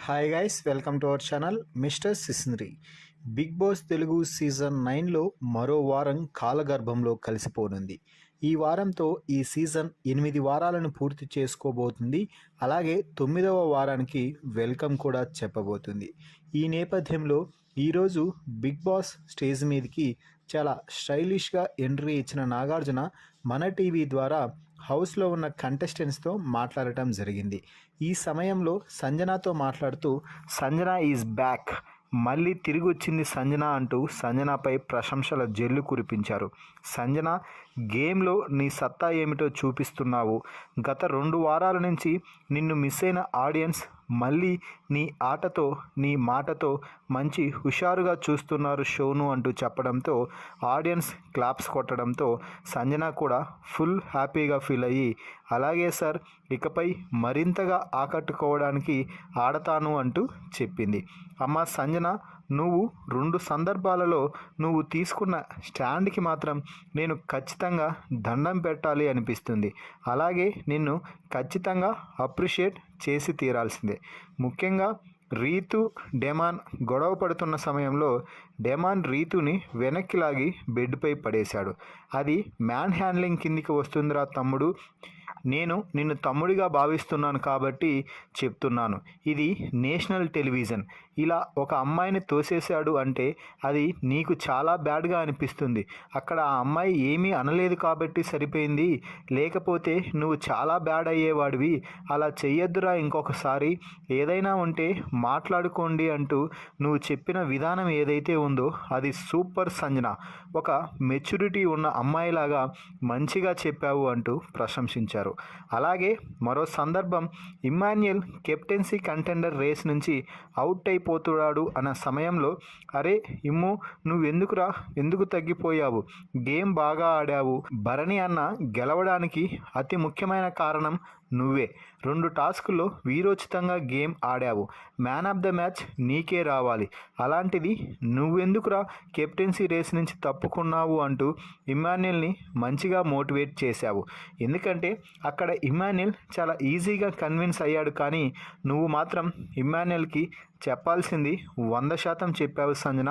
Hi guys, welcome to our channel mister సిస్నరీ. Big boss Telugu season 9లో మరో వారం కాలగర్భంలో కలిసిపోనుంది. ఈ వారంతో ఈ సీజన్ 8 వారాలను పూర్తి చేసుకోబోతుంది. అలాగే 9వ వారానికి వెల్కమ్ కూడా చెప్పబోతుంది. ఈ నేపథ్యంలో ఈరోజు బిగ్ బాస్ స్టేజ్ మీదకి చాలా స్టైలిష్గా ఎంట్రీ ఇచ్చిన నాగార్జున మన టీవీ ద్వారా హౌస్లో ఉన్న కంటెస్టెంట్స్తో మాట్లాడటం జరిగింది. ఈ సమయంలో సంజనాతో మాట్లాడుతూ సంజన ఈజ్ బ్యాక్, మళ్ళీ తిరిగి వచ్చింది సంజన అంటూ సంజనపై ప్రశంసల జల్లు కురిపించారు. సంజన, గేమ్లో నీ సత్తా ఏమిటో చూపిస్తున్నావు. గత 2 వారాల నుంచి నిన్ను మిస్ అయిన ఆడియన్స్ మళ్ళీ నీ ఆటతో నీ మాటతో మంచి హుషారుగా చూస్తున్నారు షోను అంటూ చెప్పడంతో ఆడియన్స్ క్లాప్స్ కొట్టడంతో సంజన కూడా ఫుల్ హ్యాపీగా ఫీల్ అయ్యి, అలాగే సార్, ఇకపై మరింతగా ఆకట్టుకోవడానికి ఆడతాను అంటూ చెప్పింది. అమ్మ సంజన, నువ్వు 2 సందర్భాలలో నువ్వు తీసుకున్న స్టాండ్కి మాత్రం నేను ఖచ్చితంగా దండం పెట్టాలి అనిపిస్తుంది. అలాగే నిన్ను ఖచ్చితంగా అప్రిషియేట్ చేసి తీరాల్సిందే. ముఖ్యంగా రీతు, డెమాన్ గొడవ పడుతున్న సమయంలో డెమాన్ రీతుని వెనక్కి లాగి బెడ్పై పడేశాడు. అది మ్యాన్ హ్యాండ్లింగ్ కిందికి వస్తుందిరా తమ్ముడు, నేను నిన్ను తమ్ముడిగా భావిస్తున్నాను కాబట్టి చెప్తున్నాను. ఇది నేషనల్ టెలివిజన్. ఇలా ఒక అమ్మాయిని తోసేశాడు అంటే అది నీకు చాలా బ్యాడ్గా అనిపిస్తుంది. అక్కడ ఆ అమ్మాయి ఏమీ అనలేదు కాబట్టి సరిపోయింది, లేకపోతే నువ్వు చాలా బ్యాడ్ అయ్యేవాడివి. అలా చెయ్యొద్దురా, ఇంకొకసారి ఏదైనా ఉంటే మాట్లాడుకోండి అంటూ నువ్వు చెప్పిన విధానం ఏదైతే ఉందో అది సూపర్ సంజన, ఒక మెచ్యూరిటీ ఉన్న అమ్మాయిలాగా మంచిగా చెప్పావు అంటూ ప్రశంసించారు. అలాగే మరో సందర్భం, ఇమ్మాన్యుయల్ కెప్టెన్సీ కంటెండర్ రేస్ నుంచి అవుట్ అయిపోతున్నాడు అన్న సమయంలో, అరే ఇమ్ము, నువ్వెందుకురా, ఎందుకు తగ్గిపోయావు, గేమ్ బాగా ఆడావు, భరణి అన్న గెలవడానికి అతి ముఖ్యమైన కారణం నువ్వే. 2 టాస్కుల్లో వీరోచితంగా గేమ్ ఆడావు, మ్యాన్ ఆఫ్ ద మ్యాచ్ నీకే రావాలి, అలాంటిది నువ్వెందుకురా కెప్టెన్సీ రేస్ నుంచి తప్పుకున్నావు అంటూ ఇమ్మాన్యుయల్ని మంచిగా మోటివేట్ చేశావు. ఎందుకంటే అక్కడ ఇమ్మాన్యుయల్ చాలా ఈజీగా కన్విన్స్ అయ్యాడు, కానీ నువ్వు మాత్రం ఇమ్మాన్యుయల్కి చెప్పాల్సింది 100% చెప్పావు సంజన,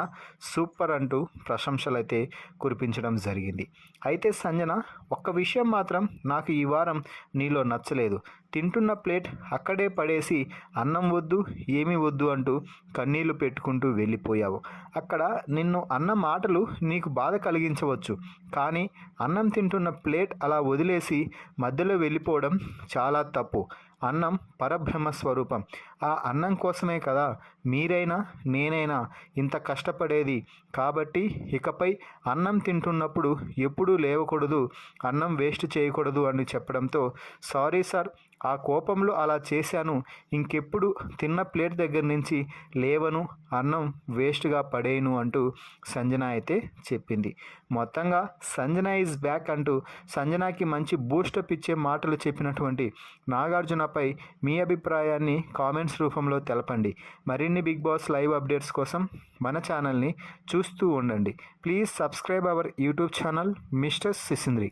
సూపర్ అంటూ ప్రశంసలైతే కురిపించడం జరిగింది. అయితే సంజన, ఒక్క విషయం మాత్రం నాకు ఈ వారం నీలో నచ్చలేదు. తింటున్న ప్లేట్ అక్కడే పడేసి అన్నం వద్దు, ఏమీ వద్దు అంటూ కన్నీళ్లు పెట్టుకుంటూ వెళ్ళిపోయావు. అక్కడ నిన్ను అన్న మాటలు నీకు బాధ కలిగించవచ్చు, కానీ అన్నం తింటున్న ప్లేట్ అలా వదిలేసి మధ్యలో వెళ్ళిపోవడం చాలా తప్పు. అన్నం పరబ్రహ్మ స్వరూపం. ఆ అన్నం కోసమే కదా మీరైనా నేనైనా ఇంత కష్టపడేది. కాబట్టి ఇకపై అన్నం తింటున్నప్పుడు ఎప్పుడూ లేవకూడదు, అన్నం వేస్ట్ చేయకూడదు అని చెప్పడంతో, సారీ సార్, ఆ కోపంలో అలా చేశాను, ఇంకెప్పుడు తిన్న ప్లేట్ దగ్గర నుంచి లేవను, అన్నం వేస్ట్గా పడేయను అంటూ సంజన అయితే చెప్పింది. మొత్తంగా సంజన ఈజ్ బ్యాక్ అంటూ సంజనాకి మంచి బూస్టప్ ఇచ్చే మాటలు చెప్పినటువంటి నాగార్జునపై మీ అభిప్రాయాన్ని కామెంట్స్ రూపంలో తెలపండి. మరిన్ని బిగ్ బాస్ లైవ్ అప్డేట్స్ కోసం మన ఛానల్ని చూస్తూ ఉండండి. Please subscribe our YouTube channel mister సిసింద్రి.